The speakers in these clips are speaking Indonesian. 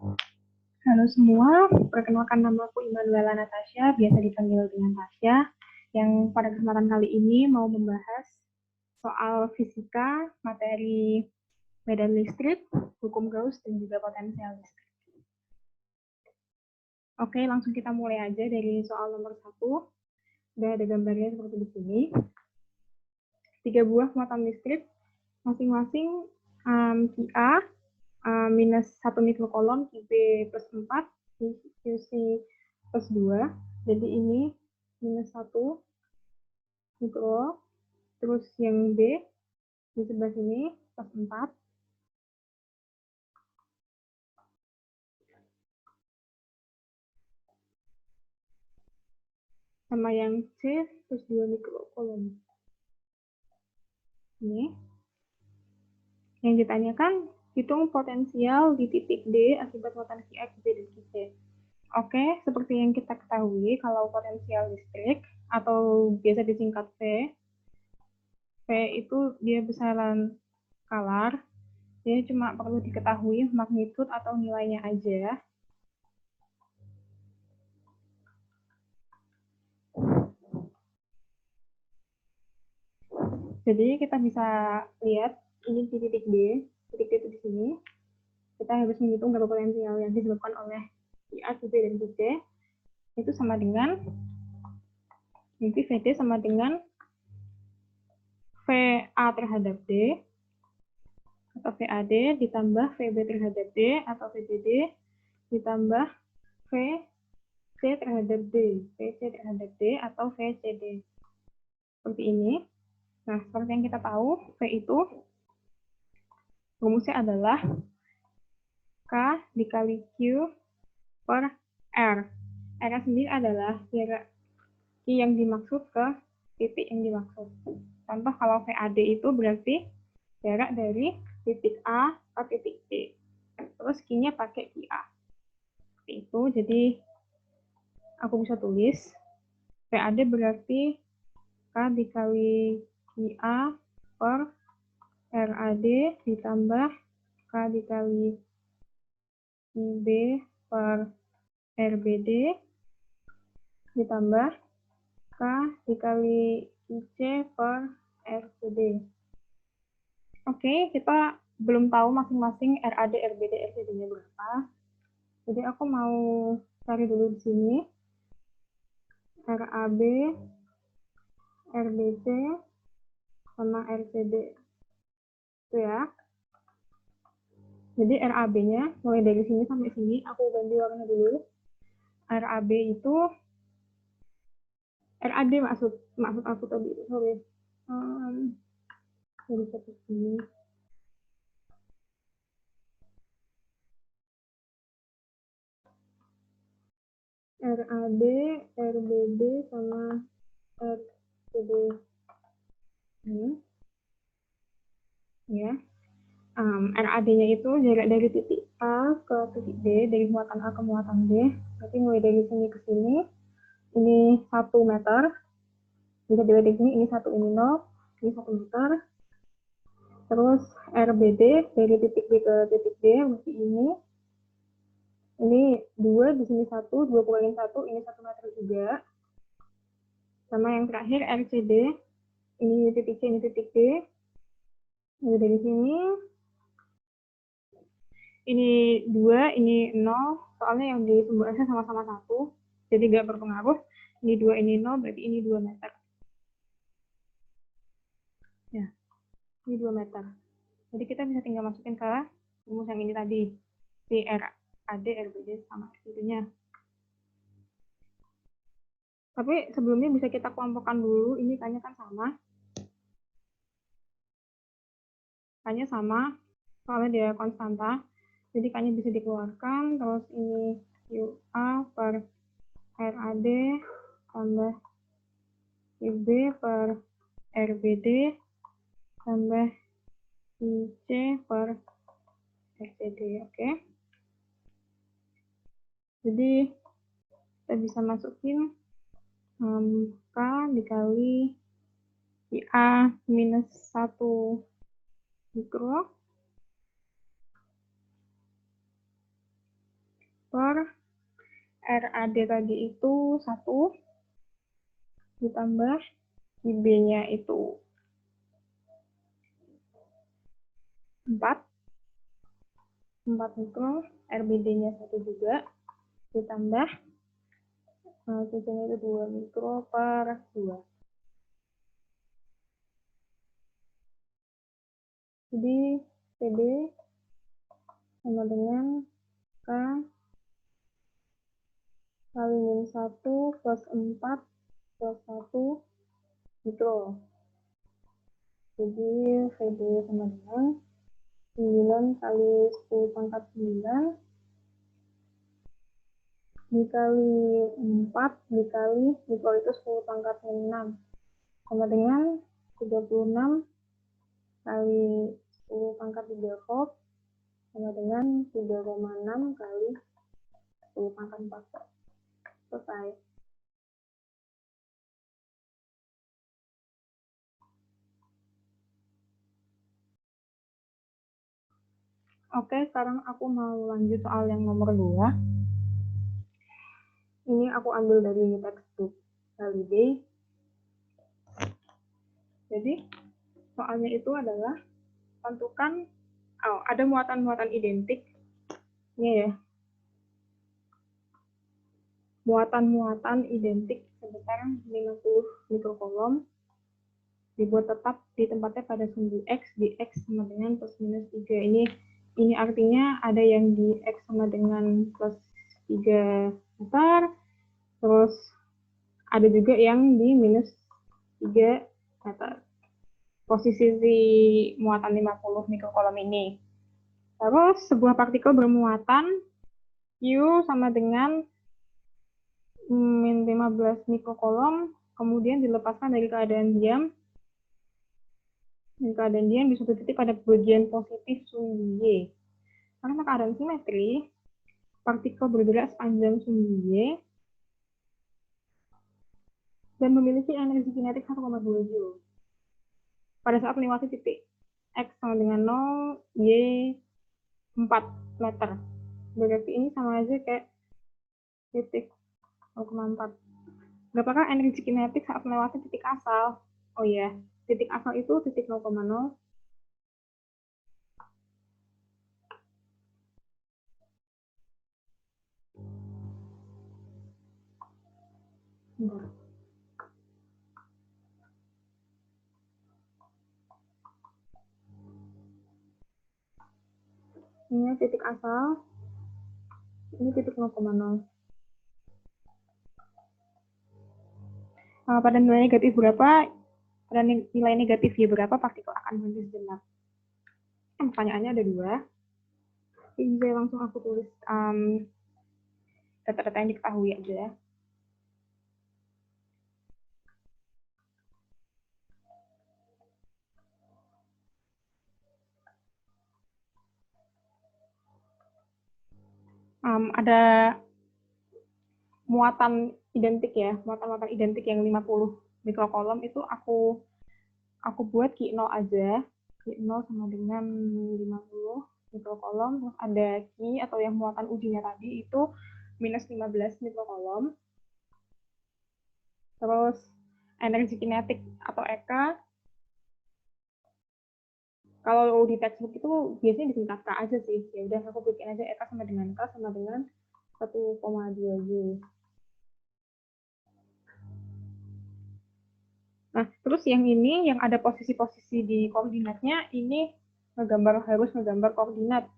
Halo semua, perkenalkan nama aku Immanuela Natasha, biasa dipanggil dengan Tasya, yang pada kesempatan kali ini mau membahas soal fisika, materi medan listrik, hukum Gauss, dan juga potensial listrik. Oke, langsung kita mulai aja dari soal nomor 1. Udah ada gambarnya seperti di sini. 3 buah muatan listrik, masing-masing QA minus 1 mikrokolom, QB plus 4, QC plus 2. Jadi ini minus 1 mikro, terus yang B di sebelah sini plus 4. Sama yang C plus 2 mikrokolom. Ini. Yang ditanyakan, hitung potensial di titik D akibat muatan QX, B, dan QC. Oke, seperti yang kita ketahui, kalau potensial listrik atau biasa disingkat V, V itu dia besaran skalar, dia cuma perlu diketahui magnitud atau nilainya aja. Jadi kita bisa lihat ini di titik D itu di sini. Kita harus menghitung berapa potensial yang disebabkan oleh QA, QB, dan QC. Itu sama dengan nanti VD sama dengan VA terhadap D atau VAD ditambah VB terhadap D atau VBD ditambah VC terhadap D, VC terhadap D atau VCD. Seperti ini. Nah, seperti yang kita tahu, V itu rumusnya adalah K dikali Q per R. R sendiri adalah jarak Q yang dimaksud ke titik yang dimaksud. Contoh kalau VAD itu berarti jarak dari titik A ke titik D. Terus Q-nya pakai QA. Seperti itu, jadi aku bisa tulis VAD berarti K dikali QA per RAD ditambah K dikali QB per RBD ditambah K dikali IC per RCD. Oke, kita belum tahu masing-masing RAD, RBD, RCD-nya berapa. Jadi aku mau cari dulu di sini. RAB, RBC, sama RCD. Itu ya. Jadi RAB-nya mulai dari sini sampai sini, aku ganti warna dulu. RAB itu RAD maksud aku tadi, sorry. Jadi seperti ini. RAD, RBD, sama RCD. Ini. Ya. RAD-nya itu jarak dari titik A ke titik D, dari muatan A ke muatan D. Berarti mulai dari sini ke sini, ini 1 meter. Bisa dilihat di sini, ini 1, ini 0, ini 1 meter. Terus RBD dari titik B ke titik D, berarti ini 2, di sini 1, 2 kurangin 1, ini 1 meter juga. Sama yang terakhir RCD, ini titik C, ini titik D. Mulai dari sini, ini 2, ini 0, soalnya yang di sumber S sama-sama 1, jadi nggak berpengaruh. Ini 2, ini 0, berarti ini 2 meter. Ya, ini 2 meter. Jadi kita bisa tinggal masukin ke rumus yang ini tadi, si RAD, RBD, sama itunya. Tapi sebelumnya bisa kita kelompokkan dulu, ini K-nya kan sama. K-nya sama, soalnya dia konstanta. Jadi K-nya bisa dikeluarkan, terus ini QA per RAD tambah QB per RBD tambah IC per RCD, oke? Jadi kita bisa masukin K dikali QA minus 1 mikro per RAD tadi itu 1 ditambah IB-nya itu 4 mikro, RBD-nya 1 juga, ditambah CC-nya itu 2 mikro per 2. Jadi CD sama dengan K kali min 1 plus 4 plus 1 mikro. Jadi CD sama dengan 9 kali 10 pangkat 9 dikali 4 dikali mikro itu 10 pangkat 6 sama dengan 36 kali 10 pangkat 3 volt sama dengan 3,6 kali 10 pangkat 4 volt. Selesai. Oke, sekarang aku mau lanjut soal yang nomor 2. Ini aku ambil dari textbook Holiday. Jadi, soalnya itu adalah tentukan ada muatan-muatan identik. Ini ya. Muatan-muatan identik sebesar 50 mikrocoulomb dibuat tetap di tempatnya pada sumbu X di X sama dengan plus minus 3. Ini artinya ada yang di X sama dengan plus 3 meter, terus ada juga yang di minus 3 meter. Posisi si muatan 50 mikrocoulomb ini. Terus sebuah partikel bermuatan Q sama dengan min 15 mikrocoulomb, kemudian dilepaskan dari keadaan diam. Keadaan diam di suatu titik pada bagian positif sumbu Y. Karena keadaan simetri, partikel bergerak sepanjang sumbu Y dan memiliki energi kinetik 1,2 Joule. Pada saat melewati titik X sama dengan 0, Y 4 meter. Berarti ini sama aja kayak titik 0,4. Berapakah energi kinetik saat melewati titik asal? Oh iya, titik asal itu titik 0,0. Ini titik asal, ini titik 0,0. Pada nilai negatif berapa? Pada nilai negatif Y berapa partikel akan berhenti sejenak? Pertanyaannya ada 2. Jadi saya langsung aku tulis data-data yang diketahui aja. Ada muatan identik ya, muatan-muatan identik yang 50 mikrocoulomb itu aku buat Q0 aja. Q0 sama dengan 50 mikrocoulomb, terus ada Q atau yang muatan ujinya tadi itu minus 15 mikrocoulomb. Terus energi kinetik atau EK, kalau di textbook itu biasanya disingkat K aja sih. Ya udah aku bikin aja EK sama dengan K sama dengan 1,2 Joule. Nah, terus yang ini yang ada posisi-posisi di koordinatnya ini harus menggambar koordinat.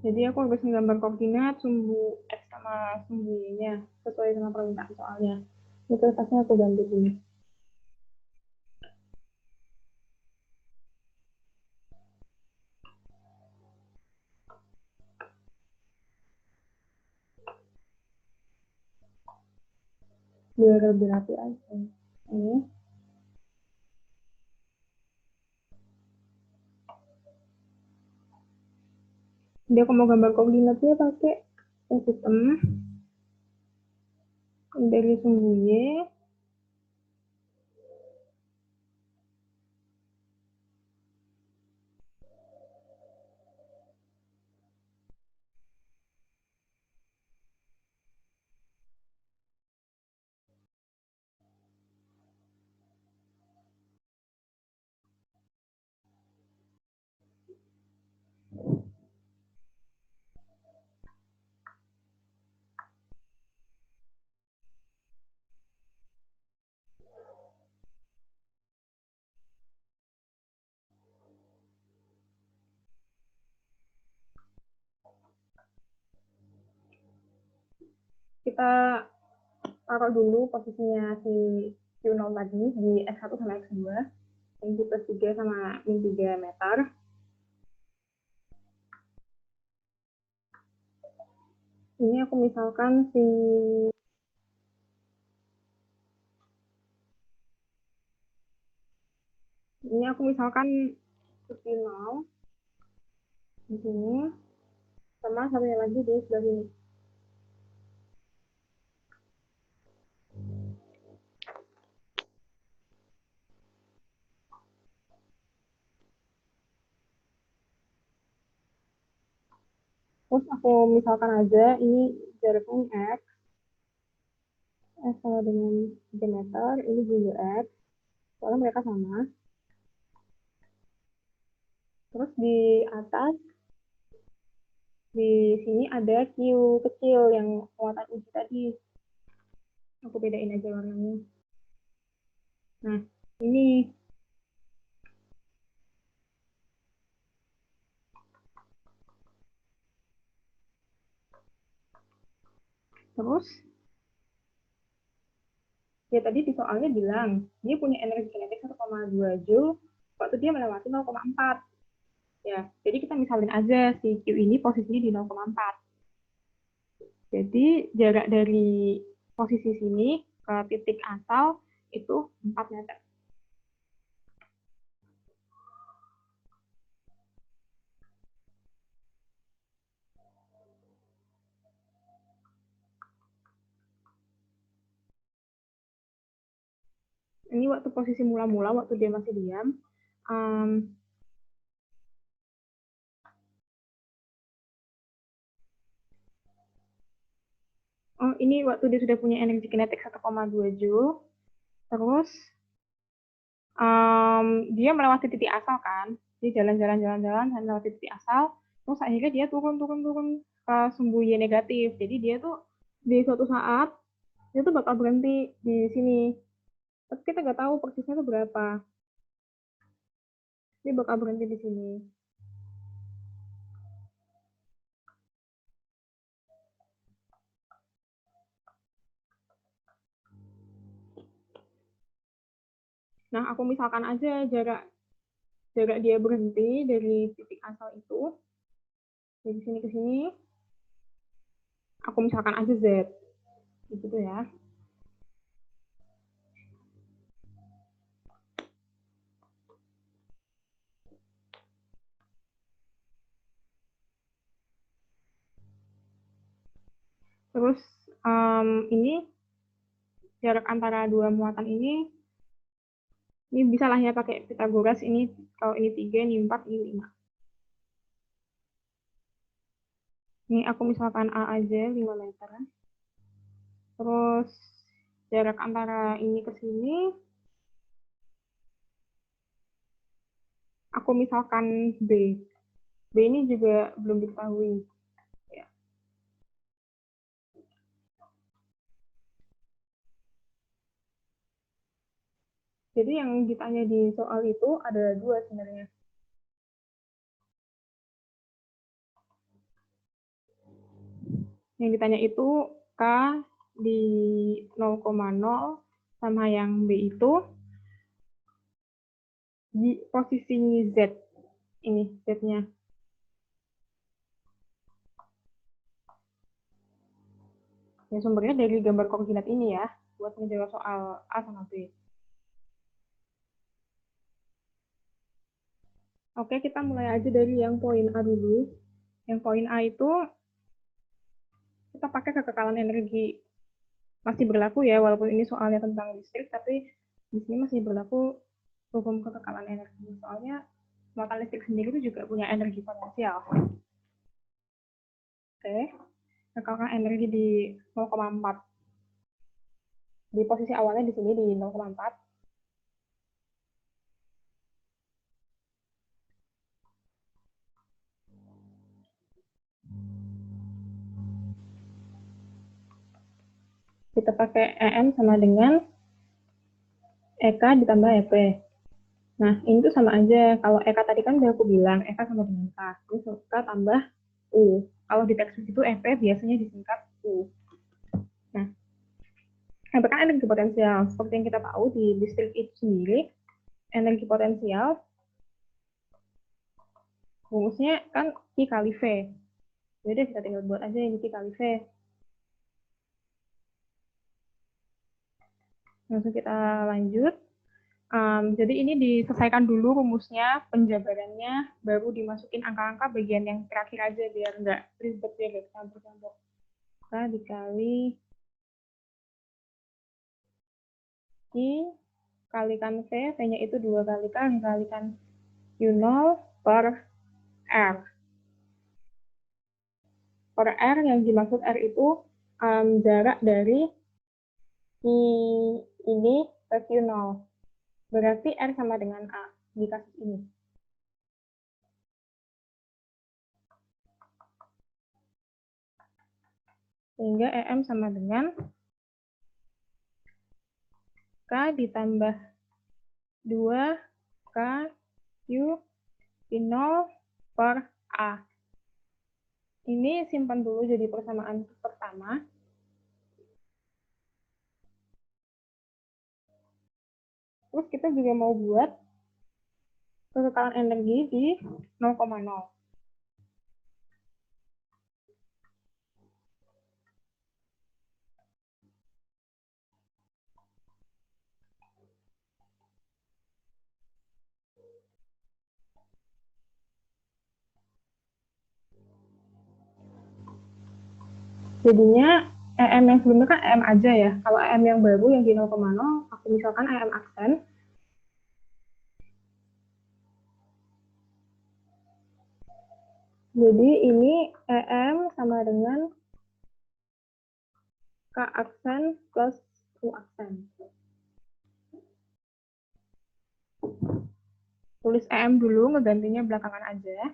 Jadi aku harus menggambar koordinat sumbu X sama sumbu Y-nya sesuai dengan permintaan soalnya. Itu tasnya aku ganti dulu. Biar lebih rapi aja. Ini. Jadi aku mau gambar koordinatnya pakai sistem dari sumbu Y kita taruh dulu posisinya si Q0 tadi di X1 sama X2, yang di plus 3 sama min 3 meter. Ini aku misalkan Q0 di sini sama satunya lagi di sebelah sini. Terus aku misalkan aja ini jaraknya X sama dengan 3 meter, ini juga X, soalnya mereka sama. Terus di atas, di sini ada Q kecil yang muatan uji tadi. Aku bedain aja warnanya. Nah, ini. Terus, ya tadi di soalnya bilang, dia punya energi kinetik 1,2 Joule waktu dia melewati 0,4. Ya, jadi kita misalin aja si Q ini posisinya di 0,4. Jadi jarak dari posisi sini ke titik asal itu 4 meter. Ini waktu posisi mula-mula, waktu dia masih diam. Ini waktu dia sudah punya energi kinetik 1,2 Joule. Terus dia melewati titik asal kan. Dia jalan-jalan dan melewati titik asal. Terus akhirnya dia turun ke sumbu Y negatif. Jadi dia tuh di suatu saat dia tuh bakal berhenti di sini. Tapi kita nggak tahu persisnya tuh berapa. Dia bakal berhenti di sini. Nah, aku misalkan aja jarak dia berhenti dari titik asal itu, dari sini ke sini, aku misalkan aja Z. Gitu ya. Terus ini jarak antara dua muatan ini bisa lah ya pakai Pythagoras. Ini kalau ini 3, ini 4, ini 5. Ini aku misalkan A aja 5 meter. Terus jarak antara ini ke sini aku misalkan B. B ini juga belum diketahui. Ya. Jadi yang ditanya di soal itu ada dua sebenarnya. Yang ditanya itu K di 0,0 sama yang B itu di posisi Z. Ini Z-nya. Ya, sumbernya dari gambar koordinat ini ya, buat menjawab soal A sama B. Oke, kita mulai aja dari yang poin A dulu. Yang poin A itu kita pakai kekekalan energi. Masih berlaku ya, walaupun ini soalnya tentang listrik, tapi di sini masih berlaku hukum kekekalan energi. Soalnya muatan listrik sendiri itu juga punya energi potensial. Oke, kekekalan energi di 0,4. Di posisi awalnya di sini di 0,4. Kita pakai EM sama dengan EK ditambah EP. Nah, ini tuh sama aja. Kalau EK tadi kan udah aku bilang, EK sama dengan K. Ini K tambah U. Kalau di tekstur itu EP biasanya disingkat U. menggambarkan energi potensial. Seperti yang kita tahu di listrik itu sendiri, energi potensial rumusnya kan I kali V. Jadi kita tinggal buat aja ini I kali V. Langsung kita lanjut. Jadi ini diselesaikan dulu rumusnya, penjabarannya, baru dimasukin angka-angka bagian yang terakhir aja biar nggak ribet, biar nggak campur-campur. Kita dikali I kalikan V, V-nya itu 2 kalikan, kalikan U0 per R. Per R yang dimaksud R itu jarak dari I ini ke Q0. Berarti R sama dengan A di kasus ini. Sehingga EM sama dengan K ditambah 2 K Q Q0 per A. Ini simpan dulu jadi persamaan pertama. Terus kita juga mau buat kekekalan energi di 0,0. Jadinya EM yang sebelumnya kan EM aja ya. Kalau EM yang baru yang di 0,0, aku misalkan EM aksen. Jadi ini EM sama dengan K aksen plus U aksen. Tulis EM dulu, ngegantinya belakangan aja.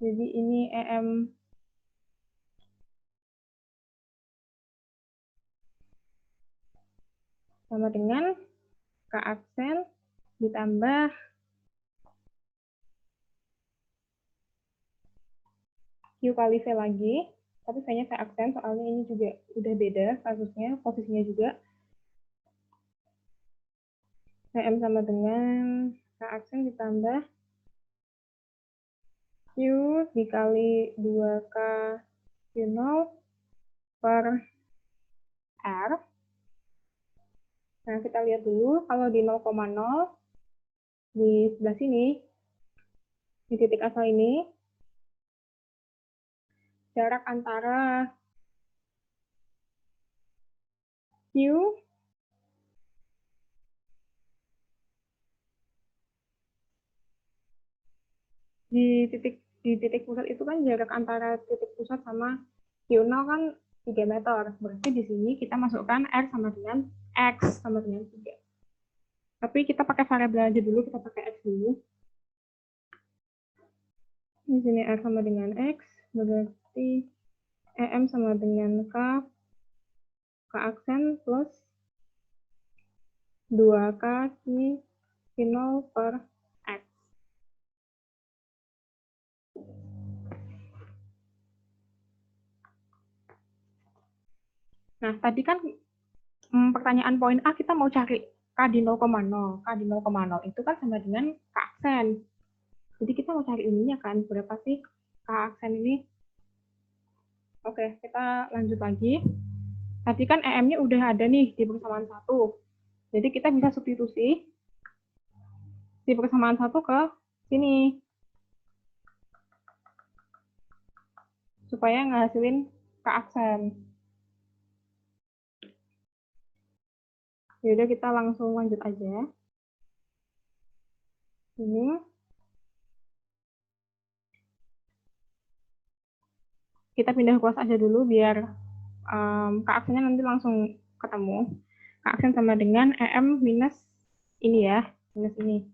Jadi ini EM sama dengan K aksen ditambah Q kali V lagi. Tapi V-nya V aksen, soalnya ini juga udah beda kasusnya, posisinya juga. EM sama dengan K aksen ditambah Q dikali 2K Q0 per R. Nah, kita lihat dulu kalau di 0,0 di sebelah sini, di titik asal ini, jarak antara Q di titik pusat itu kan jarak antara titik pusat sama Q0 kan 3 meter. Berarti di sini kita masukkan R sama dengan X sama dengan 3. Tapi kita pakai variabel aja dulu, kita pakai X dulu. Di sini R sama dengan X, berarti EM sama dengan K aksen plus 2K Q0 per X. Nah, tadi kan pertanyaan poin A kita mau cari K di 0,0. K di 0,0 itu kan sama dengan K aksen. Jadi kita mau cari ininya kan, berapa sih K aksen ini? Oke, kita lanjut lagi. Tadi kan EM-nya udah ada nih di persamaan 1. Jadi kita bisa substitusi di persamaan 1 ke sini. Supaya ngasilin K aksen. Yaudah kita langsung lanjut aja. Ini kita pindah kelas aja dulu biar K aksennya nanti langsung ketemu. K aksen sama dengan EM minus ini ya, minus ini.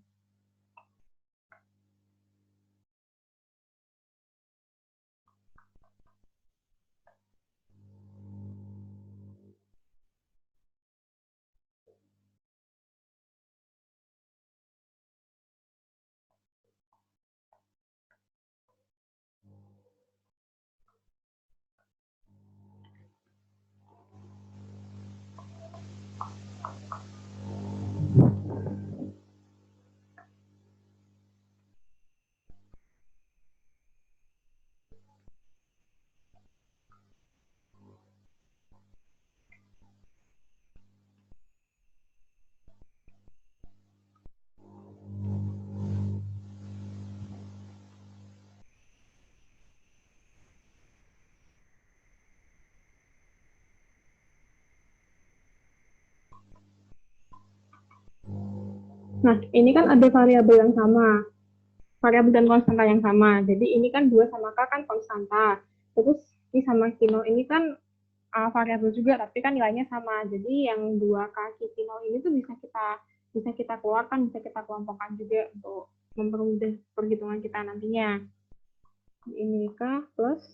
Nah, ini kan ada variabel yang sama, variabel dan konstanta yang sama. Jadi ini kan 2 sama K kan konstanta. Terus Q sama Q0 ini kan variabel juga, tapi kan nilainya sama. Jadi yang 2K Q0 ini tuh bisa kita keluarkan, bisa kita kelompokkan juga untuk mempermudah perhitungan kita nantinya. Ini K plus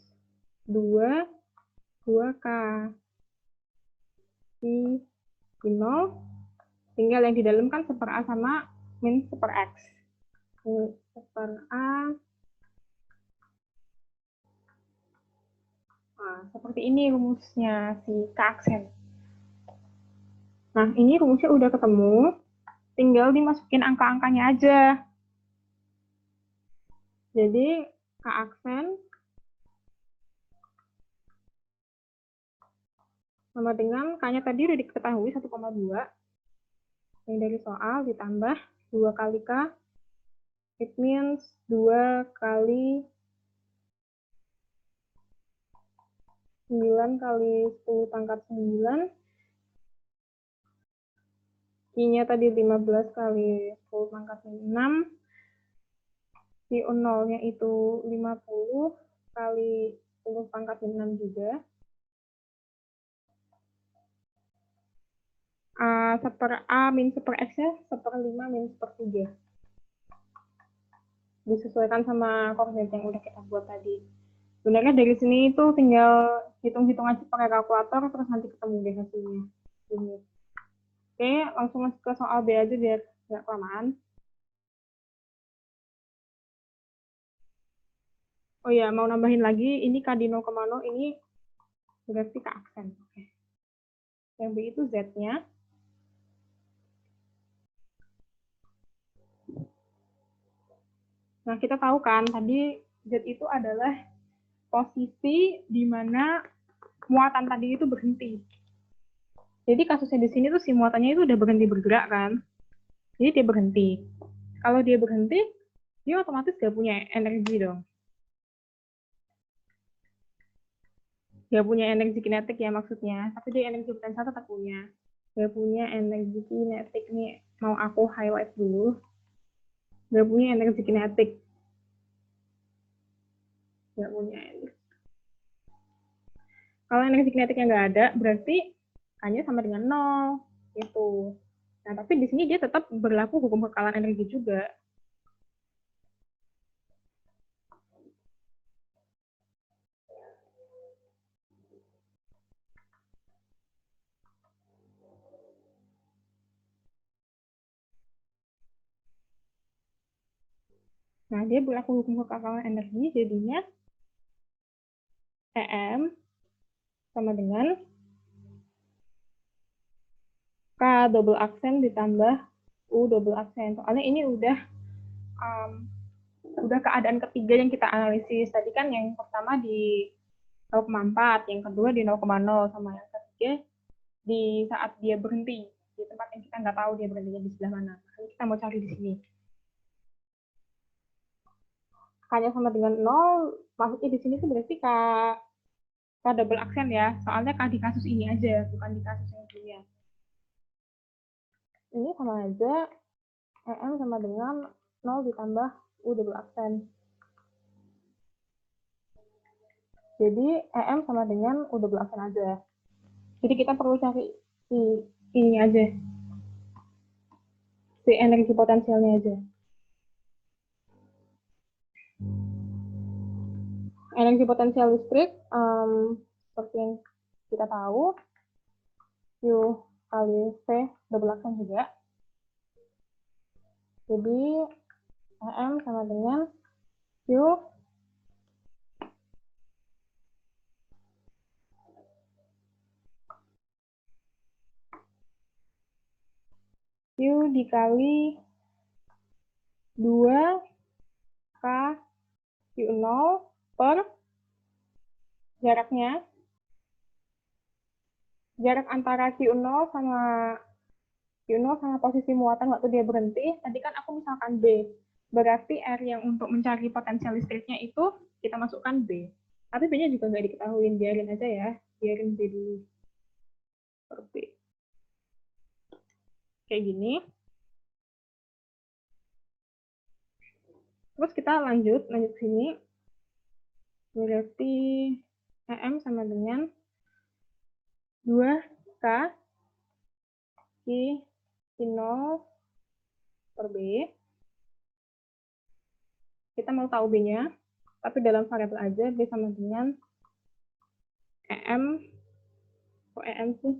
2K Q0, tinggal yang di dalam kan seper A sama min seper X. Ini seper A. Nah, seperti ini rumusnya si K aksen. Nah, ini rumusnya udah ketemu, tinggal dimasukin angka-angkanya aja. Jadi, K aksen sama dengan K-nya tadi udah diketahui 1,2. Yang dari soal ditambah 2 kali K, it means 2 kali 9 kali 10 pangkat 9. Q-nya tadi 15 kali 10 pangkat 6. Q0-nya itu 50 kali 10 pangkat 6 juga. Seper A min seper X-nya seper 5 min seper 3. Disesuaikan sama koordinat yang udah kita buat tadi. Sebenarnya dari sini itu tinggal hitung-hitung aja pakai kalkulator, terus nanti ketemu deh hasilnya. Ini. Oke, langsung masuk ke soal B aja biar nggak kelamaan. Oh ya, mau nambahin lagi, ini K di 0,0 ini berarti K aksen. Oke. Yang B itu Z-nya. Nah, kita tahu kan, tadi Z itu adalah posisi di mana muatan tadi itu berhenti. Jadi kasusnya di sini tuh si muatannya itu udah berhenti bergerak kan. Jadi dia berhenti. Kalau dia berhenti, dia otomatis gak punya energi dong. Gak punya energi kinetik ya maksudnya. Tapi dia energi potensial tetap punya. Gak punya energi kinetik nih. Mau aku highlight dulu. Gak punya energi kinetik. Gak punya energi. Kalau energi kinetiknya nggak ada, berarti hanya sama dengan 0. Itu. Nah, tapi di sini dia tetap berlaku hukum kekalan energi juga. Nah, dia berlaku hukum kekekalan energi, jadinya EM sama dengan K double aksen ditambah U double aksen. Soalnya ini udah keadaan ketiga yang kita analisis. Tadi kan yang pertama di 0,4, yang kedua di 0,0, sama yang ketiga di saat dia berhenti di tempat yang kita nggak tahu dia berhentinya di sebelah mana. Makanya kita mau cari di sini. K-nya sama dengan 0, maksudnya di sini tuh berarti K double aksen ya. Soalnya K di kasus ini aja, bukan di kasus yang sebelumnya. Ini sama aja, EM sama dengan 0 ditambah U double aksen. Jadi EM sama dengan U double aksen aja. Jadi kita perlu cari si ini aja, si energi potensialnya aja. Energi potensial listrik, seperti yang kita tahu, Q kali V double aksen juga. Jadi EM sama dengan Q dikali 2K Q0 per jaraknya. Jarak antara Q0 sama posisi muatan waktu dia berhenti. Tadi kan aku misalkan B. Berarti R yang untuk mencari potensial listriknya itu kita masukkan B. Tapi B-nya juga nggak diketahui, biarin aja ya. Biarin B dulu. Per B. Kayak gini. Terus kita lanjut sini. Berarti EM sama dengan 2K I0 per B. Kita mau tahu B-nya, tapi dalam variabel aja. B sama dengan EM. Kok EM sih?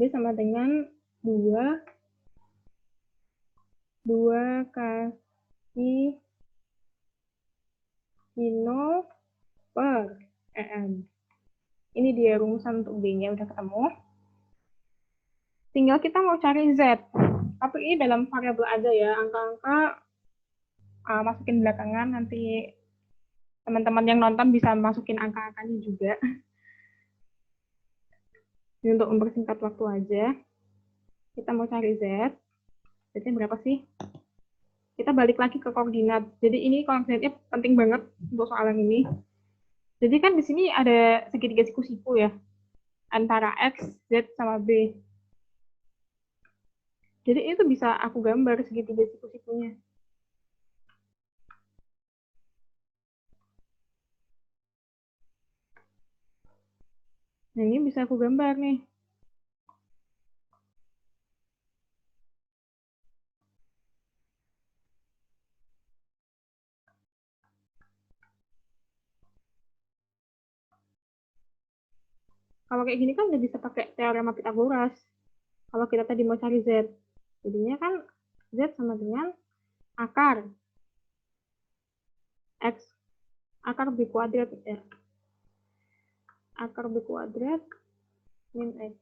B sama dengan 2 kali I0 per EM. Ini dia rumusan untuk B-nya, udah ketemu. Tinggal kita mau cari Z. Tapi ini dalam variabel aja ya, angka-angka masukin belakangan, nanti teman-teman yang nonton bisa masukin angka-angkanya juga. Ini untuk mempersingkat waktu aja. Kita mau cari Z. Z-nya berapa sih? Kita balik lagi ke koordinat. Jadi ini koordinatnya penting banget untuk soal yang ini. Jadi kan di sini ada segitiga siku-siku ya, antara X, Z, sama B. Jadi itu bisa aku gambar segitiga siku-sikunya. Nah, ini bisa aku gambar nih. Kalau kayak gini kan udah bisa pakai teorema Pythagoras. Kalau kita tadi mau cari Z. Jadinya kan Z sama dengan akar X, akar B kuadrat ya. Akar B kuadrat min X.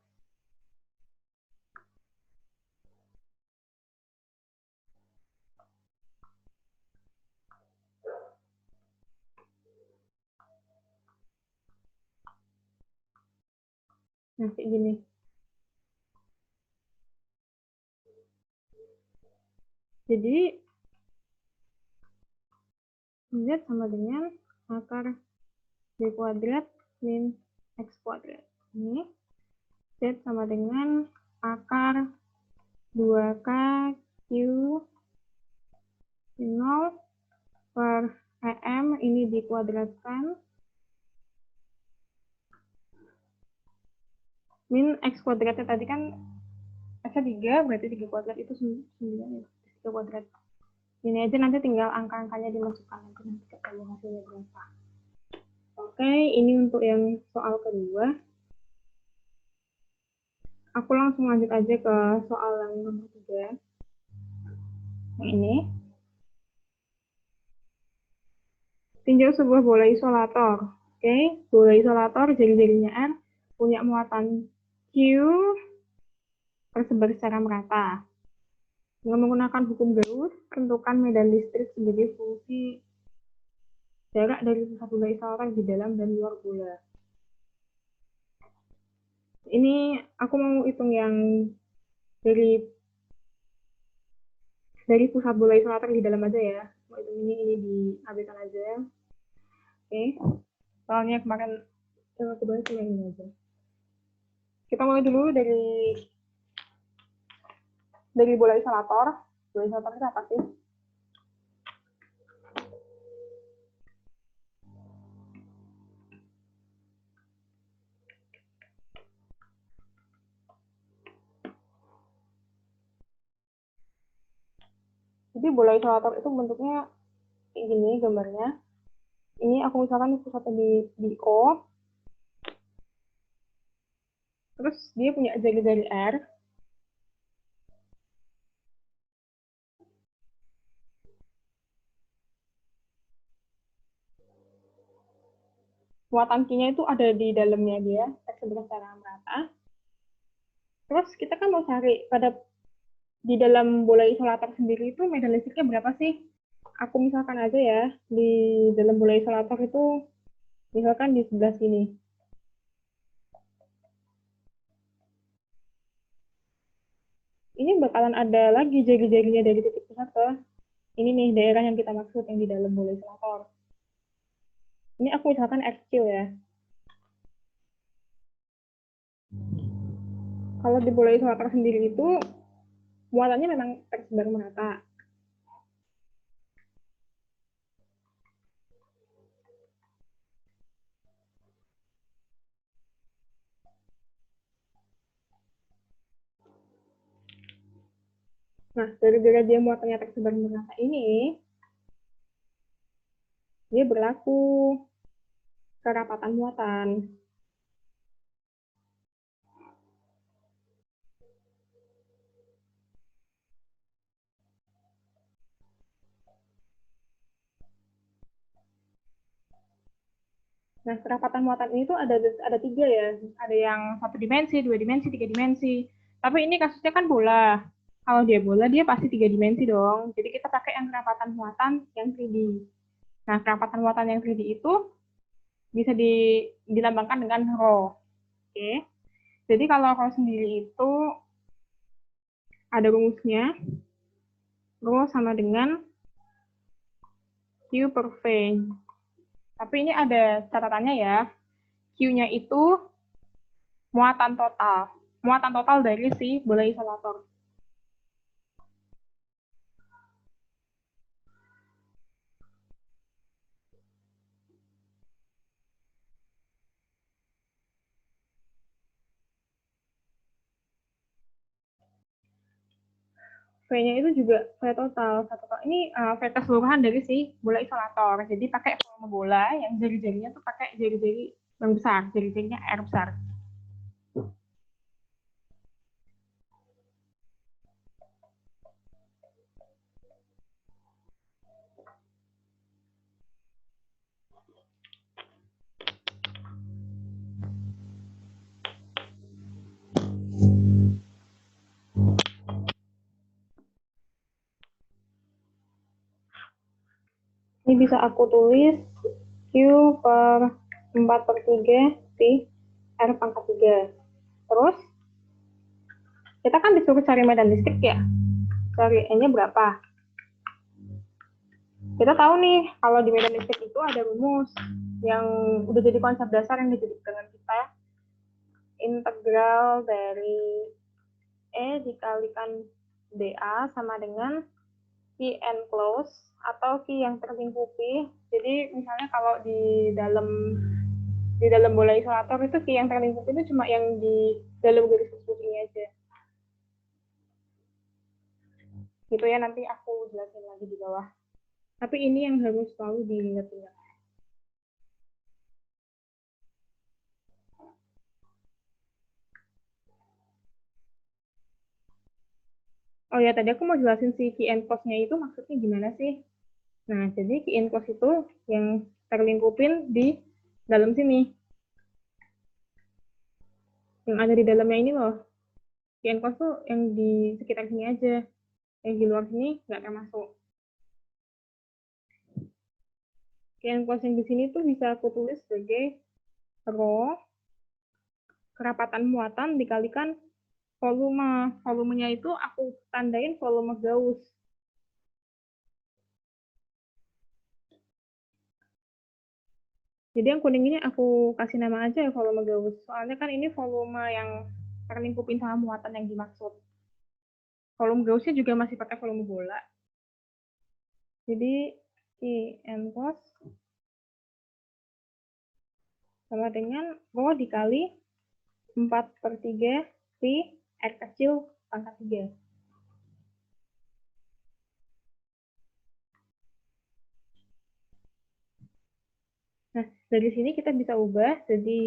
Nah, kayak gini. Jadi, Z sama dengan akar B kuadrat min X kuadrat. Ini Z sama dengan akar 2K Q 0 per EM, ini dikuadratkan, min X kuadratnya tadi kan X-nya 3, berarti 3 kuadrat itu 9 ya, 3 kuadrat. Ini aja nanti tinggal angka-angkanya dimasukkan, nanti ketemu hasilnya berapa. Oke, ini untuk yang soal kedua. Aku langsung lanjut aja ke soal yang nomor 3. Yang ini. Tinjau sebuah bola isolator. Oke, bola isolator jari-jarinya R punya muatan Q tersebar secara merata. Dengan menggunakan hukum Gauss, tentukan medan listrik sebagai fungsi jarak dari pusat bola isolator di dalam dan luar bola. Ini aku mau hitung yang dari pusat bola isolator di dalam aja ya. Mau hitung ini diambilkan aja. Oke. Soalnya kemarin kebetulan cuma ini aja. Kita mulai dulu dari bola isolator. Bola isolator itu apa sih? Jadi bola isolator itu bentuknya kayak gini gambarnya. Ini aku misalkan pusatnya di O. Terus dia punya jari-jari R. Muatan Q-nya itu ada di dalamnya dia, tersebar secara merata. Terus kita kan mau cari pada di dalam bola isolator sendiri itu medan listriknya berapa sih? Aku misalkan aja ya, di dalam bola isolator itu misalkan di sebelah sini. Ini bakalan ada lagi jari-jarinya dari titik pusat ke ini nih daerah yang kita maksud yang di dalam bola isolator. Ini aku misalkan XQ ya. Kalau di bola isolator sendiri itu muatannya memang tersebar merata. Nah, gara-gara dia muatannya tersebar merata ini, dia berlaku kerapatan muatan. Nah, kerapatan muatan ini tuh ada tiga ya. Ada yang satu dimensi, dua dimensi, tiga dimensi. Tapi ini kasusnya kan bola. Kalau dia bola, dia pasti tiga dimensi dong. Jadi kita pakai yang kerapatan muatan yang 3D. Nah, kerapatan muatan yang 3D itu bisa dilambangkan dengan rho. Oke. Jadi kalau rho sendiri itu ada rumusnya. Rho sama dengan Q per V. Tapi ini ada catatannya ya. Q-nya itu muatan total. Muatan total dari si bola isolator. V-nya itu juga V total. Ini V keseluruhan dari si bola isolator. Jadi pakai volume bola yang jari-jarinya tuh pakai jari-jari yang besar, jari-jarinya R besar. Ini bisa aku tulis Q per 4 per 3 di R pangkat 3. Terus, kita kan disuruh cari medan listrik ya. Cari N-nya berapa. Kita tahu nih, kalau di medan listrik itu ada rumus yang udah jadi konsep dasar yang dijadikan dengan kita. Integral dari E dikalikan dA sama dengan Q enclosed atau Q yang terlingkupi. Jadi misalnya kalau di dalam bola isolator itu Q yang terlingkupi itu cuma yang di dalam garis tersebut ini aja. Gitu ya, nanti aku jelasin lagi di bawah. Tapi ini yang harus selalu diingat-ingat. Oh ya, tadi aku mau jelasin si key and close-nya itu maksudnya gimana sih? Nah, jadi key and close itu yang terlingkupin di dalam sini. Yang ada di dalamnya ini loh. Key and close tuh yang di sekitar sini aja. Yang di luar sini nggak termasuk. Key and close yang di sini tuh bisa aku tulis sebagai rho kerapatan muatan dikalikan volume. Volumenya itu aku tandain volume Gauss. Jadi yang kuning ini aku kasih nama aja ya volume Gauss. Soalnya kan ini volume yang terlingkupin sama muatan yang dimaksud. Volume Gauss-nya juga masih pakai volume bola. Jadi I N cos sama dengan rho dikali 4 per 3 pi R kecil pangkat 3. Nah, dari sini kita bisa ubah jadi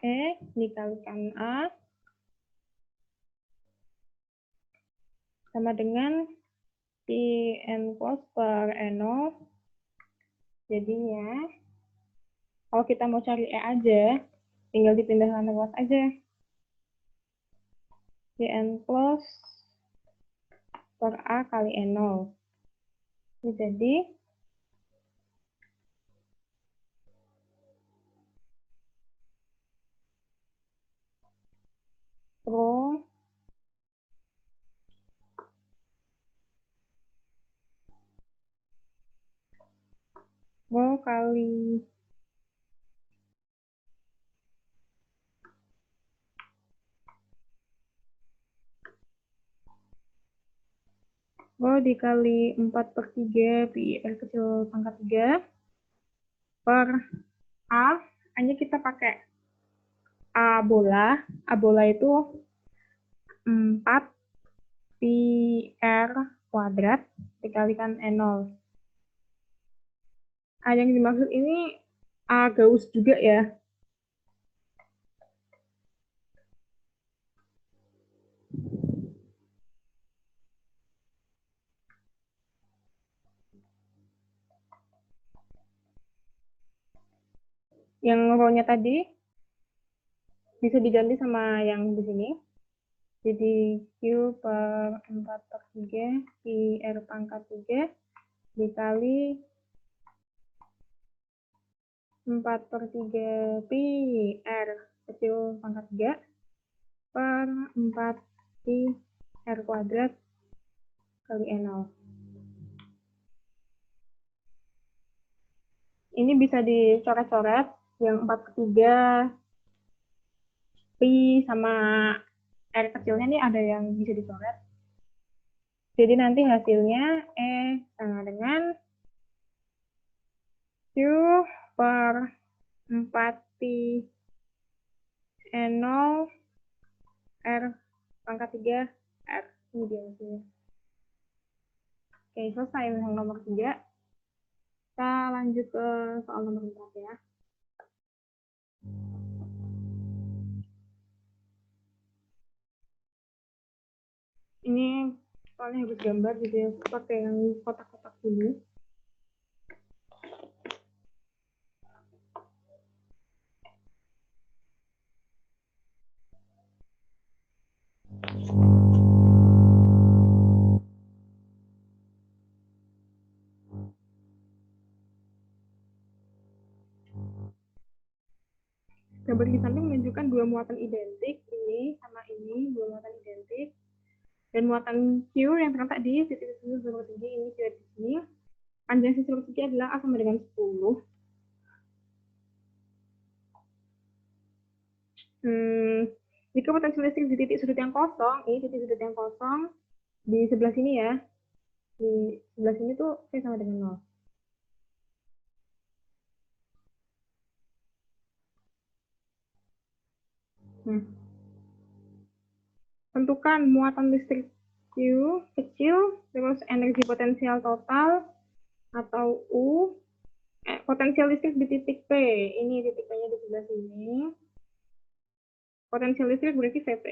E dikalikan A sama dengan pi N cos per N0. Jadinya, kalau kita mau cari E aja, tinggal dipindahkan luas aja. Pi N cos per A kali N0. Jadi, rho kali Oh, dikali 4/3 pi R kecil pangkat 3 per A. Hanya kita pakai A bola. A bola itu 4 pi R kuadrat dikalikan N0. A yang dimaksud ini A Gauss juga ya. Yang rho-nya tadi bisa diganti sama yang di sini. Jadi Q per 4/3 pi R pangkat 3 dikali 4/3 pi R kecil pangkat 3 per 4 pi R kuadrat kali N0. Ini bisa dicoret-coret, yang 4/3 pi sama R kecilnya nih ada yang bisa dicoret. Jadi nanti hasilnya E sama dengan Q per 4 pi N0 R pangkat 3 R. Ini dia hasilnya. Oke, selesai yang nomor 3. Kita lanjut ke soal nomor 4 ya. Ini soalnya harus gambar, jadi pakai yang kotak-kotak dulu. Gambar di samping menunjukkan dua muatan identik, ini sama ini, dua muatan identik. Dan muatan Q yang terletak di titik sisi persegi, ini juga di sini. Panjang sisi persegi adalah A sama dengan 10. Jika potensi listrik di titik sudut yang kosong, ini titik sudut yang kosong, di sebelah sini ya, di sebelah sini tuh V sama dengan 0. Nah, tentukan muatan listrik Q kecil, terus energi potensial total atau U, potensial listrik di titik P. Ini titik P-nya di sebelah sini. Potensial listrik berarti VP.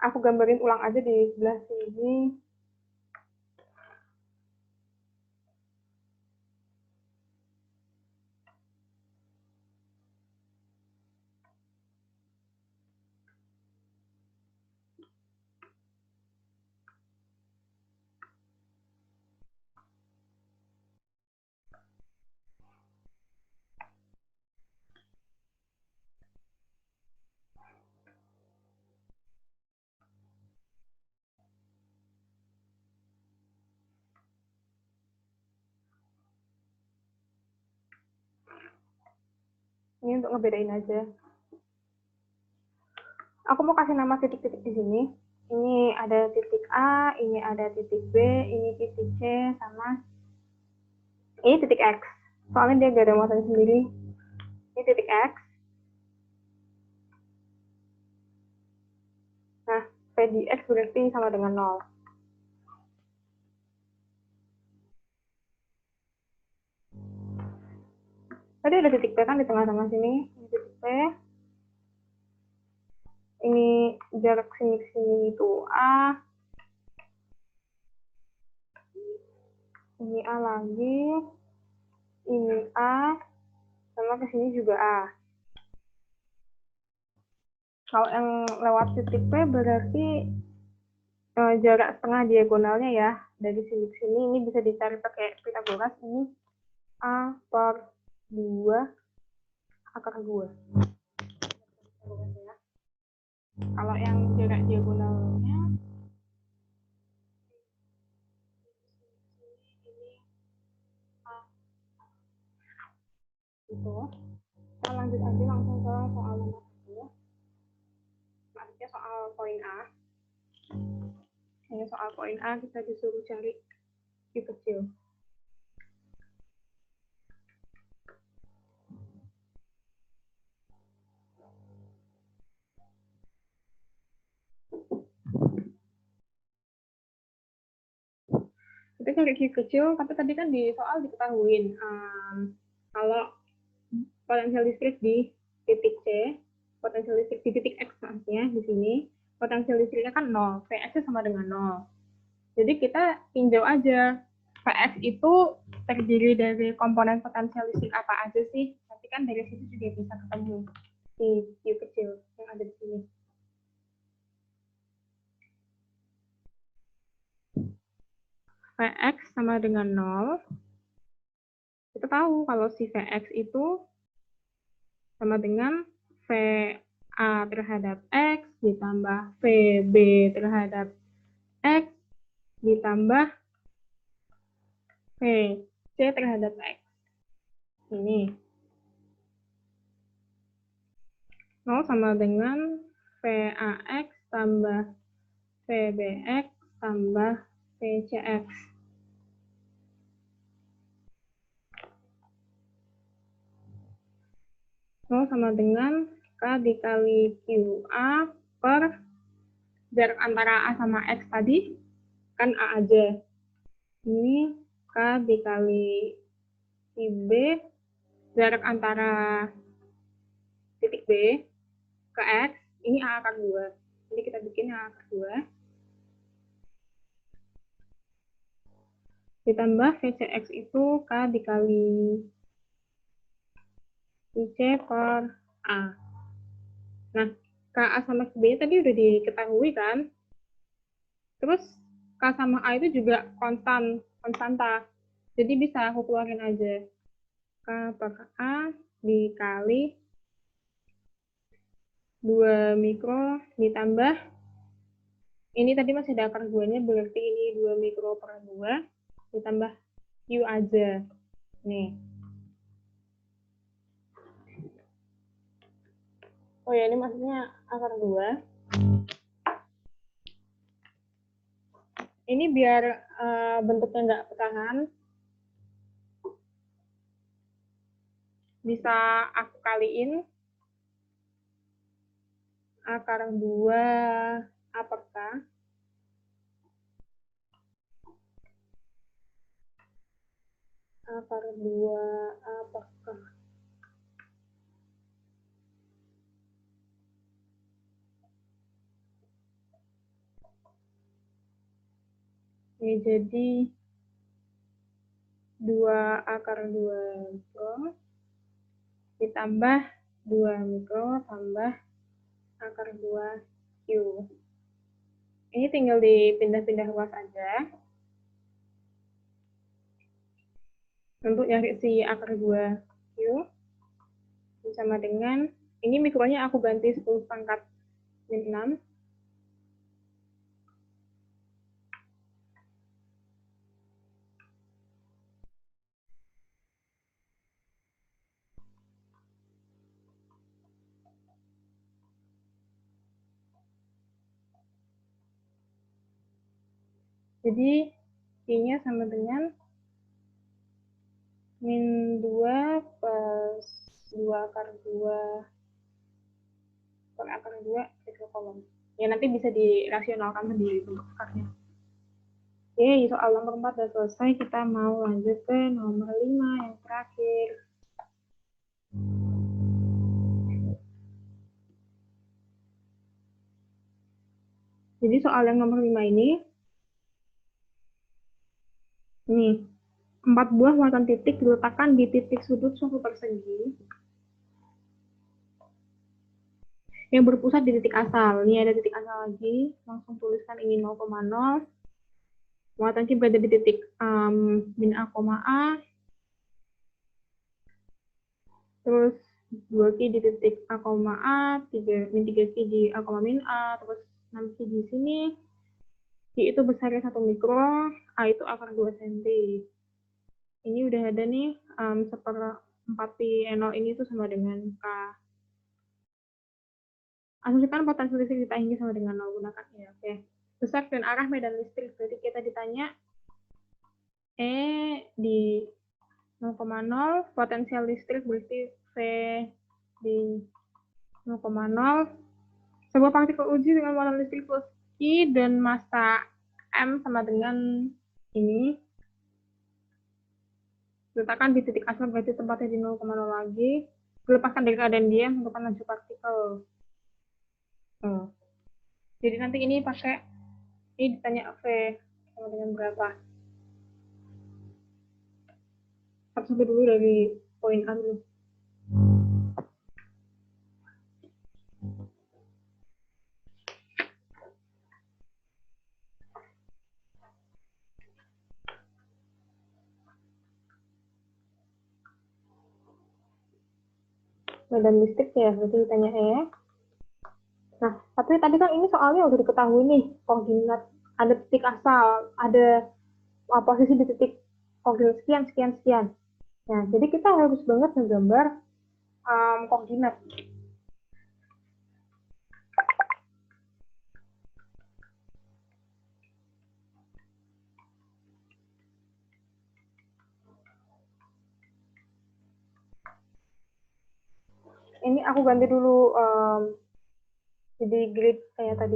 Aku gambarin ulang aja di sebelah sini. Ini untuk ngebedain aja. Aku mau kasih nama titik-titik di sini. Ini ada titik A, ini ada titik B, ini titik C, sama ini titik X. Soalnya dia gak ada muatan sendiri. Ini titik X. Nah, P di X berarti sama dengan 0. Tadi ada titik P kan di tengah-tengah sini. Ini titik P. Ini jarak sini ke sini itu A. Ini A lagi. Ini A. Sama ke sini juga A. Kalau yang lewat titik P berarti jarak setengah diagonalnya ya. Dari sini ke sini ini bisa dicari pakai Pythagoras. Ini A per 2 akar 2. Kalau yang jarak diagonalnya gitu. Kita lanjut aja langsung ke soal nomor 1. Maksudnya soal poin A. Ini soal poin A kita disuruh cari Q kecil. Kita cari Q kecil, tapi tadi kan di soal diketahuin kalau potensial listrik di titik C, potensial listrik di titik X maksudnya di sini, potensial listriknya kan 0, Vx sama dengan 0. Jadi kita tinjau aja, Vx itu terdiri dari komponen potensial listrik apa aja sih? Nanti kan dari situ juga bisa ketemu si Q kecil yang ada di sini. Vx sama dengan 0. Kita tahu kalau si Vx itu sama dengan VA terhadap X ditambah VB terhadap X ditambah VC terhadap X. Ini 0 sama dengan VAX tambah VBX tambah VCX. Sama dengan K dikali QA per jarak antara A sama X tadi, kan A aja. Ini K dikali B, jarak antara titik B ke X, ini A akar 2. Jadi kita bikin A akar 2. Ditambah VCX itu K dikali IC per A. Nah, KA sama B tadi udah diketahui kan? Terus K sama A itu juga konstanta. Jadi bisa aku keluarin aja. K per A dikali 2 mikro ditambah, ini tadi masih ada akar 2-nya, berarti ini 2 mikro per 2 ditambah Q aja. Nih. Oh ya, ini maksudnya akar 2. Ini biar bentuknya nggak pecahan, bisa aku kaliin akar 2 A per K. Akar 2 A per K. Ini jadi 2 akar 2 mikro ditambah 2 mikro tambah akar 2 Q. Ini tinggal dipindah-pindah luas aja. Untuk nyari si akar 2 Q sama dengan, ini mikronya aku ganti 10 pangkat min 6. Jadi I-nya sama dengan min 2 plus 2 akar 2 per akar 2 ke kolom. Ya nanti bisa dirasionalkan sendiri untuk akarnya. Oke, soal nomor 4 sudah selesai. Kita mau lanjut ke nomor 5 yang terakhir. Jadi soal yang nomor 5 ini, 4 buah muatan titik diletakkan di titik sudut suatu persegi yang berpusat di titik asal. Ini ada titik asal lagi, langsung tuliskan ini 0,0. Muatan Q berada di titik min A, A. Terus 2Q di titik A, A, min 3Q di A, min A, terus 6Q di sini. Q itu besarnya 1 mikro, A itu akar 2 cm. Ini udah ada nih, 1/4 pi N0 ini tuh sama dengan K. Asumsikan potensi listrik di tangki sama dengan 0, gunakan ya. Oke. Besar dan arah medan listrik. Berarti kita ditanya E di 0,0, potensial listrik berarti V di 0,0. Sebuah partikel uji dengan wawasan listrik plus I dan massa M sama dengan ini. Letakkan di titik asal berarti tempatnya di 0,0 lagi. Dilepaskan dari keadaan diam, tentukan laju partikel. Jadi nanti ini pakai, ini ditanya V sama dengan berapa. Sampai dulu dari poin A dulu. Medan listrik ya, berarti ditanya E. Nah, tapi tadi kan ini soalnya udah diketahui nih, koordinat, ada titik asal, ada posisi di titik koordinat sekian, sekian, sekian. Nah, jadi kita harus banget menggambar koordinat. Ini aku ganti dulu jadi grid kayak tadi.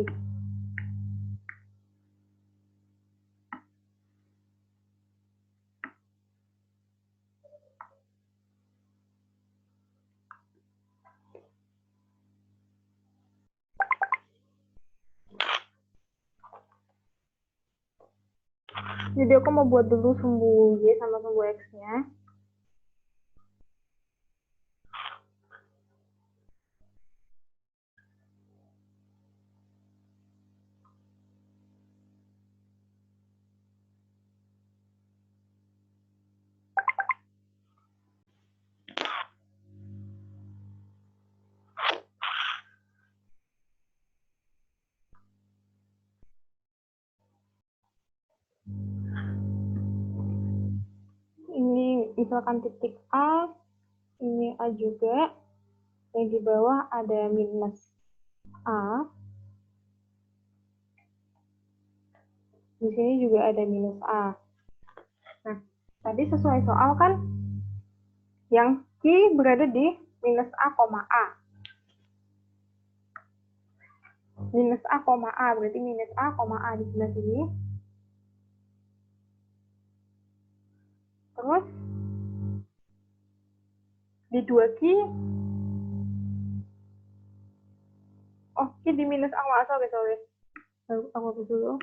Jadi aku mau buat dulu sumbu Y sama sumbu X-nya. Ini misalkan titik A, ini A juga, yang di bawah ada minus A, di sini juga ada minus A. Nah, tadi sesuai soal kan, yang Q berada di minus A, A. Minus A, A, berarti minus A, A di sebelah sini. Terus, di 2Q, oh, Q di minus A, sorry. Aku hapus dulu.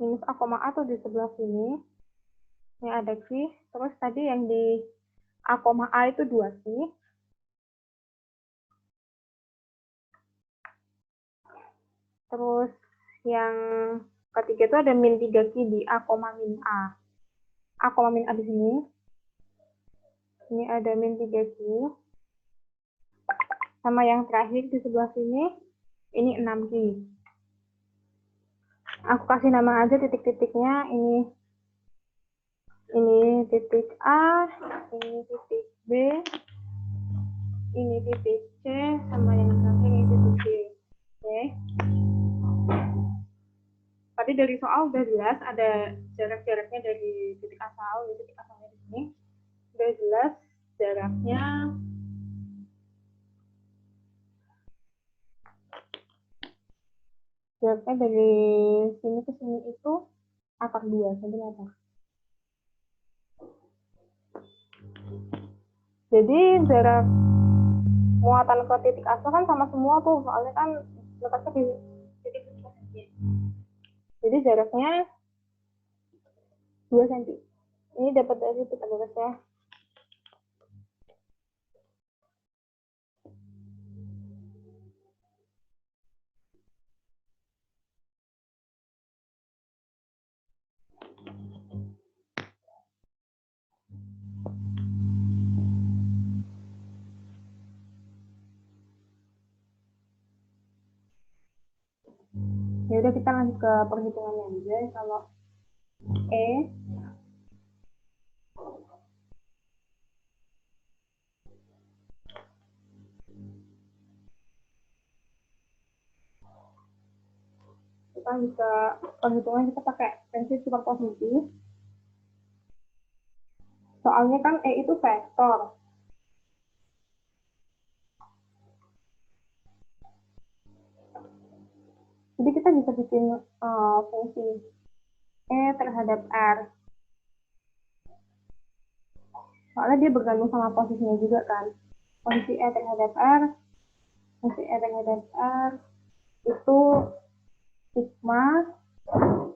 Minus A, A tuh di sebelah sini. Ini ada Q. Terus tadi yang di A, A itu 2Q. Terus yang ketiga itu ada min 3Q di A, min A. A, min A di sini. Ini ada min 3Q. Sama yang terakhir di sebelah sini, ini 6Q. Aku kasih nama aja titik-titiknya, ini titik A, ini titik B, ini titik C, sama yang terakhir ini titik D. Oke. Tadi dari soal udah jelas ada jarak-jaraknya dari titik asal, di titik asalnya di sini. Udah jelas jaraknya dari sini ke sini itu akar 2 cm. Jadi jarak muatan ke titik asal kan sama semua tuh, soalnya kan letaknya di titik titik. Jadi jaraknya 2 cm. Ini dapat dari kita ya. Ya udah, kita lanjut ke perhitungannya aja. Kalau E kita bisa perhitungan, kita pakai prinsip superposisi. Soalnya kan E itu vektor. Jadi kita bisa bikin fungsi E terhadap R. Soalnya dia bergantung sama posisinya juga kan. Posisi E terhadap R, posisi E terhadap R itu sigma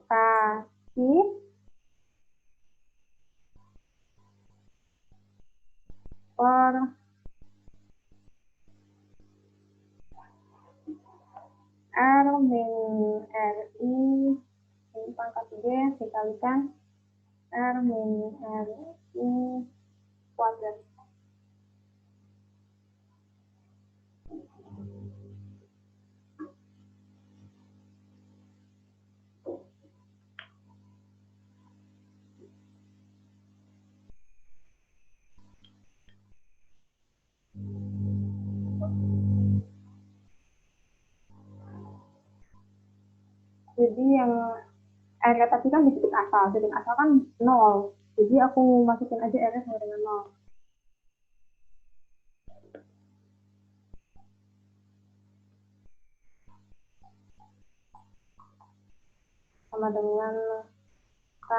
kaki per R min RI ini pangkat G dikalikan R min RI kuadrat. Jadi yang R tadi kan di titik asal kan 0. Jadi aku masukin aja R sama dengan 0. Sama dengan K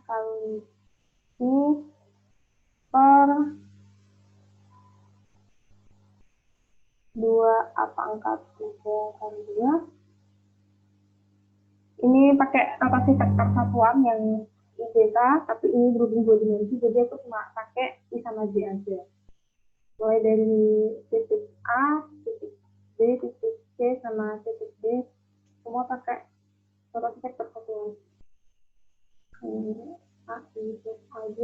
kali I per 2 A pangkat 3 kali 2. Ini pakai notasi vektor satuan yang IJK, tapi ini berhubung 2 dimensi, jadi aku cuma pakai I sama J aja. Mulai dari titik A, titik B, titik C, sama titik D, semua pakai notasi vektor satuan. Ini A, I, plus A, J.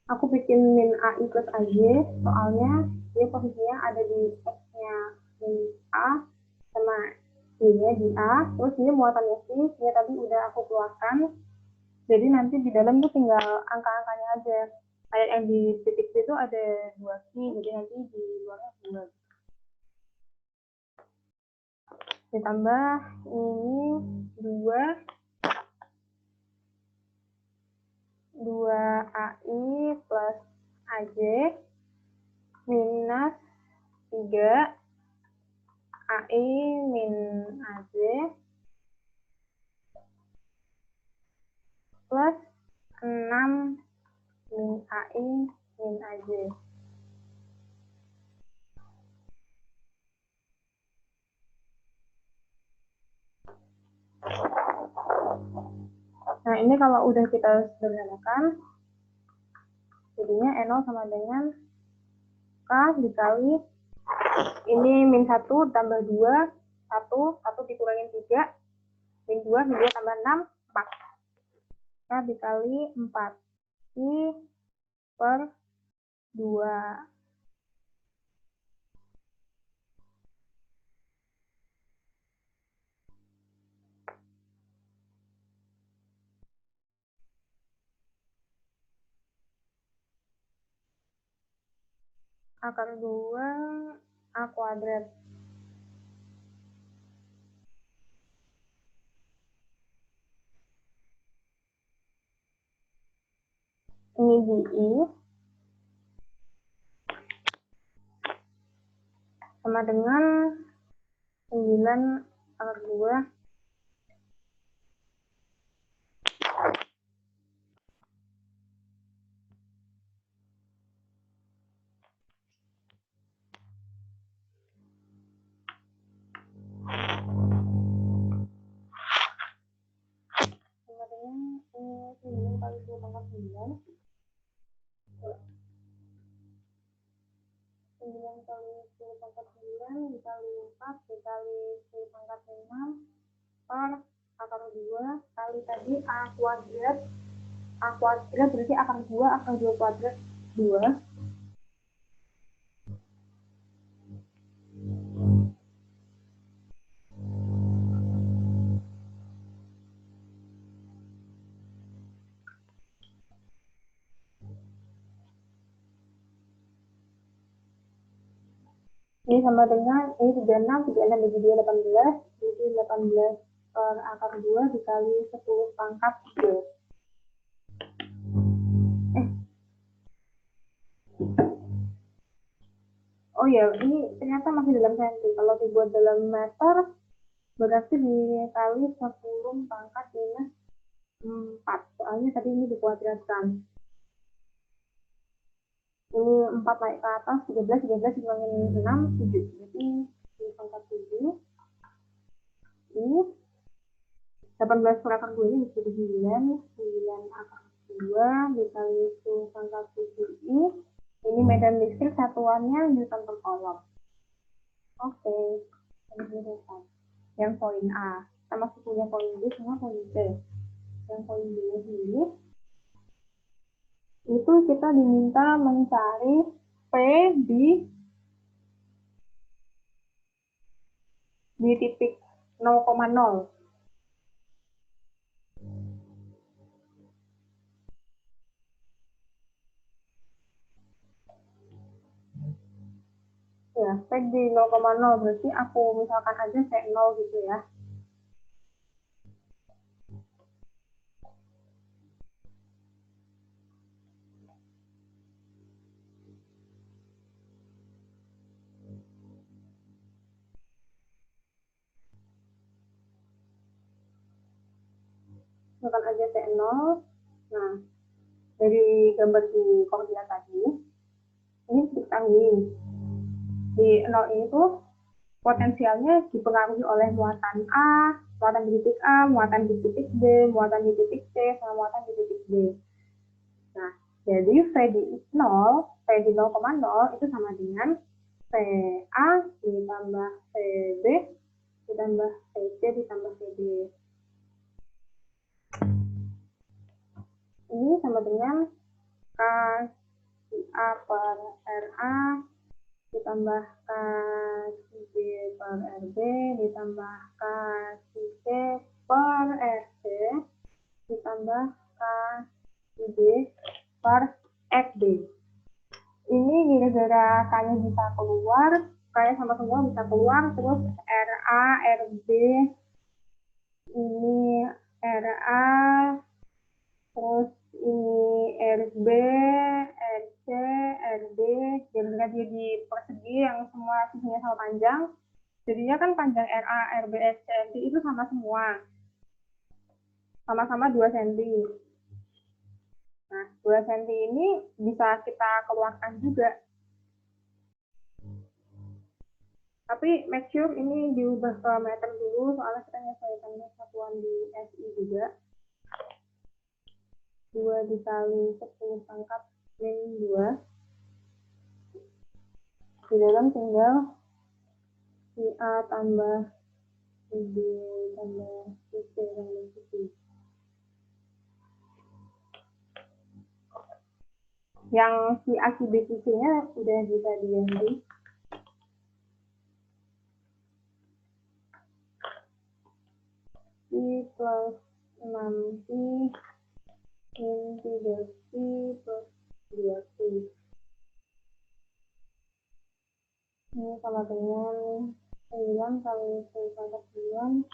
Aku bikin min AI plus AJ, soalnya dia posisinya ada di X-nya min A, sama Y-nya di A, terus ini muatannya sih, ini tadi udah aku keluarkan, jadi nanti di dalam tuh tinggal angka-angkanya aja. Kayak yang di titik C itu ada 2 key, jadi nanti di luarnya 2. Ditambah ini 2 AI plus AJ minus 3 AI min AJ plus 6 min AI min AJ. Nah, ini kalau udah kita sederhanakan, jadinya E0 sama dengan K dikali ini min 1 tambah 2, 1 dikurangin 3, min 2 tambah 6, 4. K dikali 4. I per 2. Akar 2 A kuadrat. Ini di I sama dengan 9 akar 2 sama dengan 9 kali 2 pangkat 9 dikali C pangkat 9 dikali 4 dikali C pangkat 6 per akar 2 kali tadi A kuadrat berarti akar 2 kuadrat 2. Ini sama dengan ini 36 bagi 2 18, jadi 18 per akar 2 dikali 10 pangkat 3. Oh ya, ini ternyata masih dalam senti. Kalau dibuat dalam meter, berarti dikali 10 pangkat minus 4. Soalnya tadi ini dikuadratkan. Ini 4 naik ke atas, 13 dikurangi 6, 7. Jadi di pangkat 7. Ini 18 per akar 2 ini menjadi 9 akar 2 dikali 10 pangkat 7i. Ini medan listrik satuannya Newton per kolom. Oke, ini selesai. Yang poin A. Kita masih punya poin B sama poin C. Yang poin B ini, itu kita diminta mencari P di titik 0,0. Ya, P di 0,0 berarti aku misalkan aja C0 gitu ya. Misalkan aja C0. Nah, dari gambar di koordinat tadi, ini diketahui di 0 ini tuh potensialnya dipengaruhi oleh muatan A, muatan di titik A, muatan di titik B, muatan di titik C, sama muatan di titik D. Nah, jadi V di 0, V di 0,0 itu sama dengan VA ditambah VB ditambah VC ditambah VB. Ini sama dengan K A per RA ditambah K B per RB ditambah K C per RC ditambah K B per XB. Ini gara-gara K-nya bisa keluar, K-nya sama semua bisa keluar, terus RA, RB, ini RA, terus ini RB, RC, RD, jadi jadi persegi yang semua sisinya sama panjang. Jadinya kan panjang RA, RB, RC, RD itu sama semua. Sama-sama 2 cm. Nah, 2 cm ini bisa kita keluarkan juga. Tapi make sure ini diubah ke meter dulu, soalnya kita menyesuaikan satuan di SI juga. 2 dikali 10 pangkat min 2. Di dalam tinggal si A tambah si B tambah si C tambah si D. Yang si A, si B, si C-nya udah bisa diganti. I plus 6I min 3I plus 2I. Ini sama dengan 9 kali 10 pangkat 9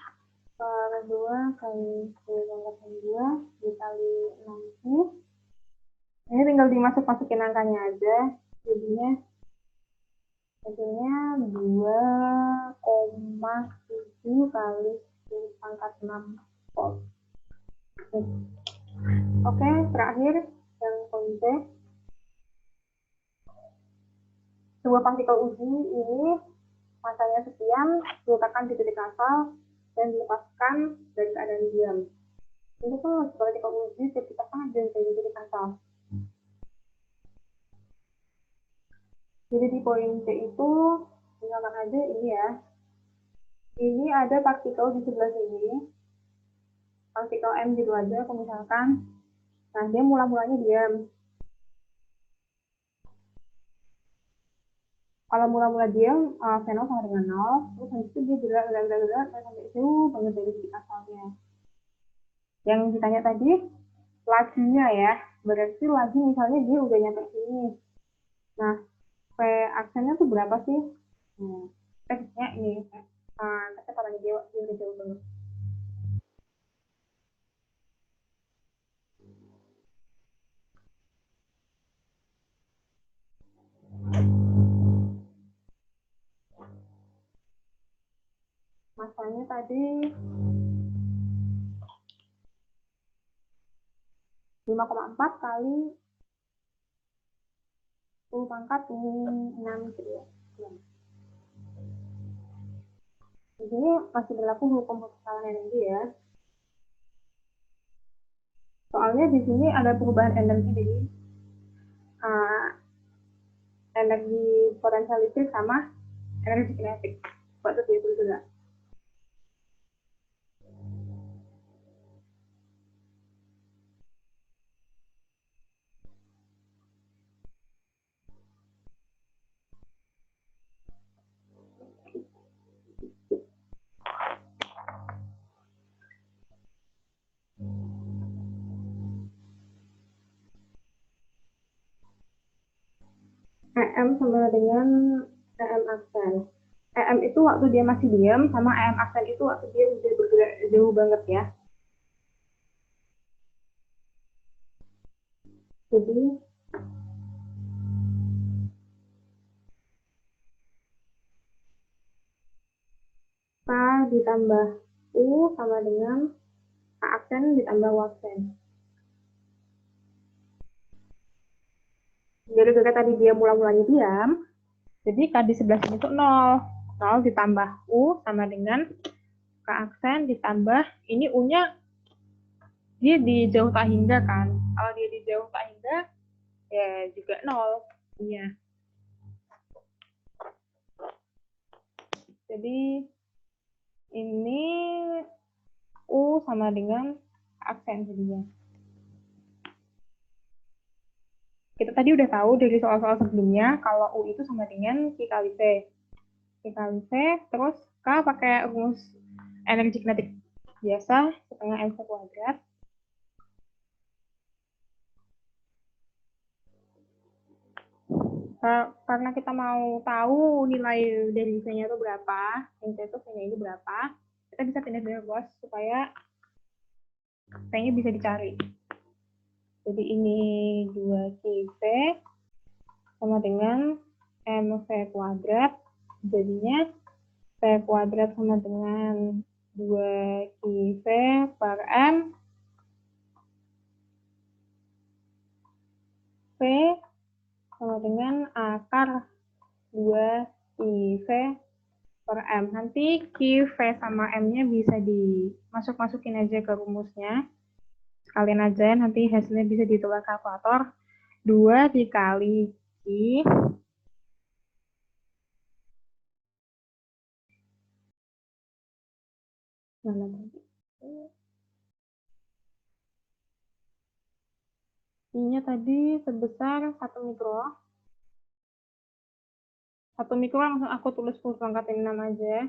per 2 kali 10 pangkat 2 dikali 6I. Ini tinggal dimasukin angkanya aja. Jadinya hasilnya 2,7 kali 10 pangkat 6 volt. Oke, terakhir yang poin C. Sebuah partikel uji ini masanya sekian, diletakkan di titik asal dan dilepaskan dari keadaan diam. Ini tuh partikel uji dilepaskan dari titik asal. Jadi di poin C itu, misalkan aja ini ya, ini ada partikel di sebelah sini, partikel M gitu aja, aku misalkan, nah dia mula-mulanya diam. Kalau mula-mula diam, V0 sama dengan 0, terus habis itu dia gerak sampai jauh banget dari titik asalnya. Yang ditanya tadi, lajunya ya, berarti laju misalnya dia udah nyampe sini. Nah, V aksennya tuh berapa sih? Teksnya ini, kecepatannya dia udah jauh banget. Masanya tadi 5,4 kali 10 pangkat 6 gitu ya. Di sini masih berlaku hukum perputaran energi ya. Soalnya di sini ada perubahan energi, jadi energi potensial listrik sama energi kinetik. Waktu itu juga. EM sama dengan EM aksen. EM itu waktu dia masih diam, sama EM aksen itu waktu dia udah bergerak jauh banget ya. Jadi K ditambah U sama dengan K aksen ditambah U aksen. Gara-gara tadi dia mula-mulanya diam, jadi K di sebelah sini itu 0. 0 ditambah U sama dengan K aksen ditambah, ini U-nya dia di jauh tak hingga kan. Kalau dia di jauh tak hingga, ya juga 0. Iya. Jadi ini U sama dengan aksen jadinya. Kita tadi udah tahu dari soal-soal sebelumnya kalau U itu sama dengan Q kali V. Q kali V, terus K pakai rumus energi kinetik biasa, setengah mv kuadrat. Karena kita mau tahu nilai dari V-nya itu berapa, mv itu V-nya ini berapa, kita bisa pindah-pindah bos supaya V-nya bisa dicari. Jadi ini 2QV sama dengan mv kuadrat, jadinya V kuadrat sama dengan 2QV per M, V sama dengan akar 2QV per M. Nanti QV sama M-nya bisa dimasuk-masukin aja ke rumusnya. Sekalian aja, nanti hasilnya bisa ditulis kalkulator. 2 dikali Q I-nya tadi sebesar 1 mikro. 1 mikro langsung aku tulis 10 pangkatin 6 aja.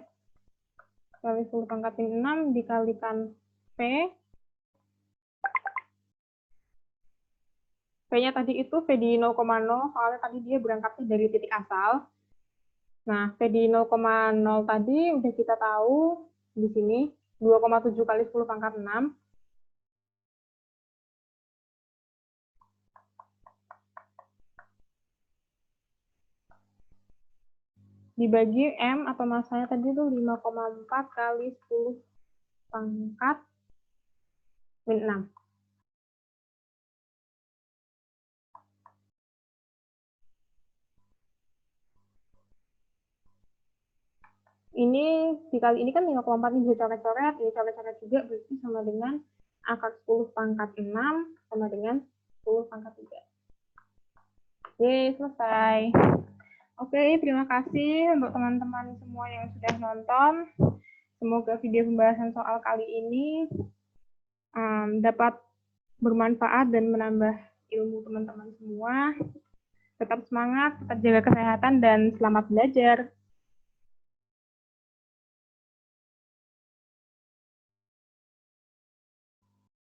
Kali 10 pangkatin 6 dikalikan V. V-nya tadi itu V di 0,0, soalnya tadi dia berangkatnya dari titik asal. Nah, V di 0,0 tadi udah kita tahu di sini 2,7 kali 10 pangkat 6. Dibagi M atau masanya tadi itu 5,4 kali 10 pangkat min 6. Ini dikali ini kan 5,4 ini bisa coret-coret, ya coret-coret juga berarti sama dengan akar 10 pangkat 6 sama dengan 10 pangkat 3. Oke, selesai. Oke, terima kasih untuk teman-teman semua yang sudah nonton. Semoga video pembahasan soal kali ini dapat bermanfaat dan menambah ilmu teman-teman semua. Tetap semangat, tetap jaga kesehatan, dan selamat belajar.